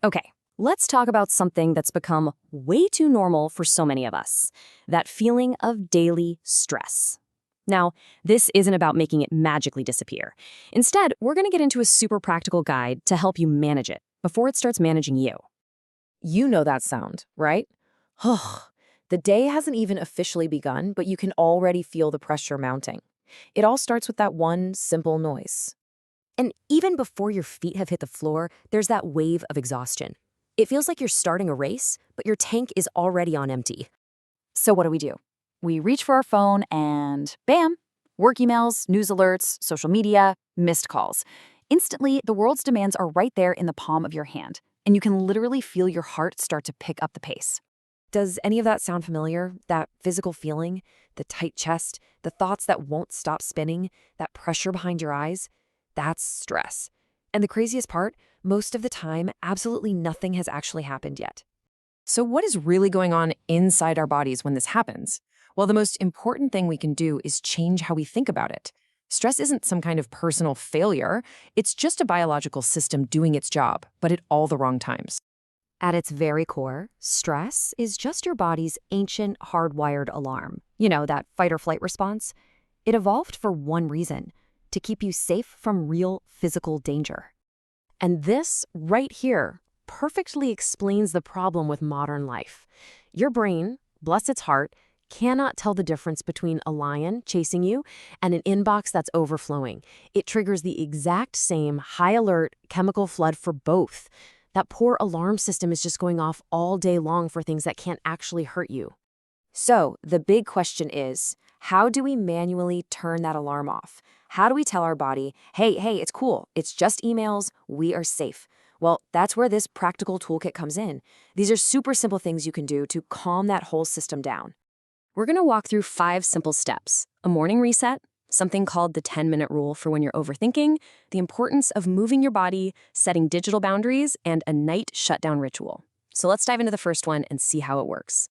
Okay, let's talk about something that's become way too normal for so many of us, that feeling of daily stress. Now, this isn't about making it magically disappear. Instead, we're going to get into a super practical guide to help you manage it before it starts managing you. You know that sound, right? The day hasn't even officially begun, but you can already feel the pressure mounting. It all starts with that one simple noise. And even before your feet have hit the floor, there's that wave of exhaustion. It feels like you're starting a race, but your tank is already on empty. So what do? We reach for our phone and bam, work emails, news alerts, social media, missed calls. Instantly, the world's demands are right there in the palm of your hand, and you can literally feel your heart start to pick up the pace. Does any of that sound familiar? That physical feeling, the tight chest, the thoughts that won't stop spinning, that pressure behind your eyes? That's stress. And the craziest part, most of the time, absolutely nothing has actually happened yet. So, what is really going on inside our bodies when this happens? Well, the most important thing we can do is change how we think about it. Stress isn't some kind of personal failure, it's just a biological system doing its job, but at all the wrong times. At its very core, stress is just your body's ancient hardwired alarm. You know, that fight or flight response? It evolved for one reason, to keep you safe from real physical danger. And this, right here, perfectly explains the problem with modern life. Your brain, bless its heart, cannot tell the difference between a lion chasing you and an inbox that's overflowing. It triggers the exact same high-alert chemical flood for both. That poor alarm system is just going off all day long for things that can't actually hurt you. So, the big question is, how do we manually turn that alarm off? How do we tell our body, hey, it's cool, it's just emails, we are safe? Well, that's where this practical toolkit comes in. These are super simple things you can do to calm that whole system down. We're going to walk through 5 simple steps: a morning reset, something called the 10-minute rule for when you're overthinking, the importance of moving your body, setting digital boundaries, and a night shutdown ritual. So let's dive into the first one and see how it works.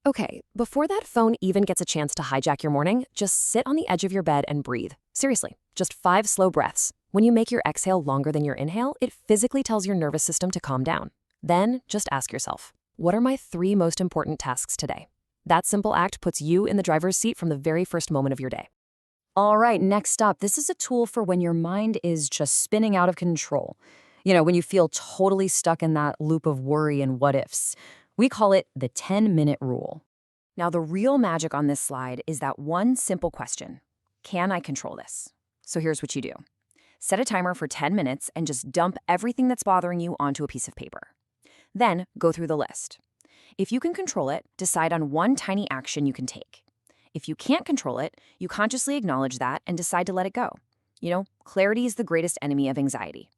Okay, before that phone even gets a chance to hijack your morning, just sit on the edge of your bed and breathe. Seriously, just 5 slow breaths. When you make your exhale longer than your inhale, it physically tells your nervous system to calm down. Then just ask yourself, what are my 3 most important tasks today? That simple act puts you in the driver's seat from the very first moment of your day. All right, next up, this is a tool for when your mind is just spinning out of control. You know, when you feel totally stuck in that loop of worry and what ifs. We call it the 10-minute rule. Now, the real magic on this slide is that one simple question: can I control this? So here's what you do. Set a timer for 10 minutes and just dump everything that's bothering you onto a piece of paper. Then go through the list. If you can control it, decide on one tiny action you can take. If you can't control it, you consciously acknowledge that and decide to let it go. You know, clarity is the greatest enemy of anxiety.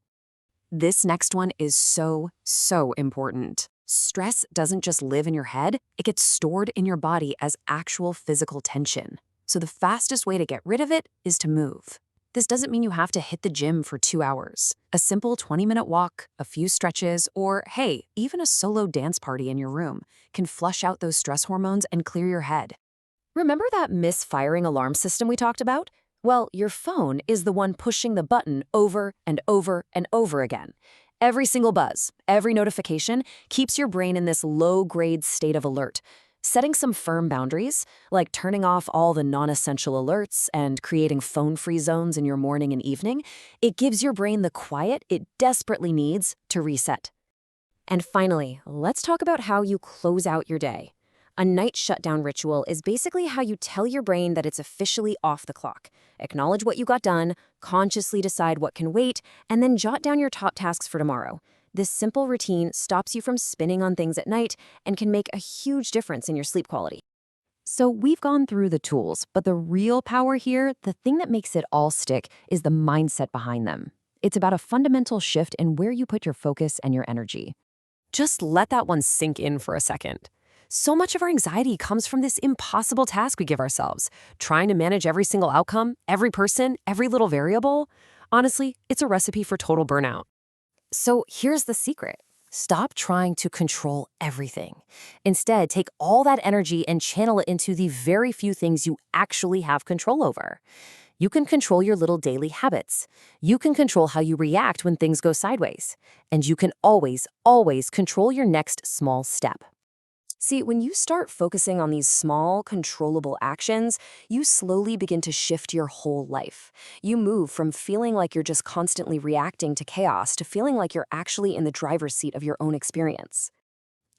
This next one is so important. Stress doesn't just live in your head, it gets stored in your body as actual physical tension. So the fastest way to get rid of it is to move. This doesn't mean you have to hit the gym for 2 hours. A simple 20-minute walk, a few stretches, or hey, even a solo dance party in your room can flush out those stress hormones and clear your head. Remember that misfiring alarm system we talked about? Well, your phone is the one pushing the button over and over and over again. Every single buzz, every notification keeps your brain in this low-grade state of alert. Setting some firm boundaries, like turning off all the non-essential alerts and creating phone-free zones in your morning and evening, it gives your brain the quiet it desperately needs to reset. And finally, let's talk about how you close out your day. A night shutdown ritual is basically how you tell your brain that it's officially off the clock. Acknowledge what you got done, consciously decide what can wait, and then jot down your top tasks for tomorrow. This simple routine stops you from spinning on things at night and can make a huge difference in your sleep quality. So we've gone through the tools, but the real power here, the thing that makes it all stick, is the mindset behind them. It's about a fundamental shift in where you put your focus and your energy. Just let that one sink in for a second. So much of our anxiety comes from this impossible task we give ourselves, trying to manage every single outcome, every person, every little variable. Honestly, it's a recipe for total burnout. So here's the secret. Stop trying to control everything. Instead, take all that energy and channel it into the very few things you actually have control over. You can control your little daily habits. You can control how you react when things go sideways. And you can always, always control your next small step. See, when you start focusing on these small, controllable actions, you slowly begin to shift your whole life. You move from feeling like you're just constantly reacting to chaos to feeling like you're actually in the driver's seat of your own experience.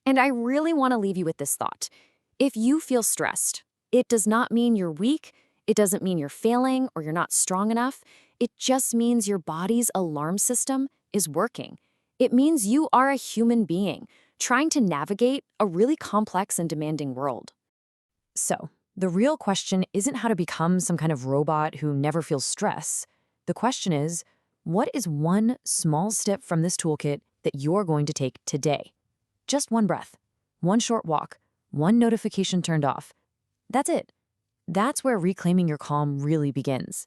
And I really want to leave you with this thought. If you feel stressed, it does not mean you're weak. It doesn't mean you're failing or you're not strong enough. It just means your body's alarm system is working. It means you are a human being trying to navigate a really complex and demanding world. So, the real question isn't how to become some kind of robot who never feels stress. The question is, what is one small step from this toolkit that you're going to take today? Just one breath, one short walk, one notification turned off. That's it. That's where reclaiming your calm really begins.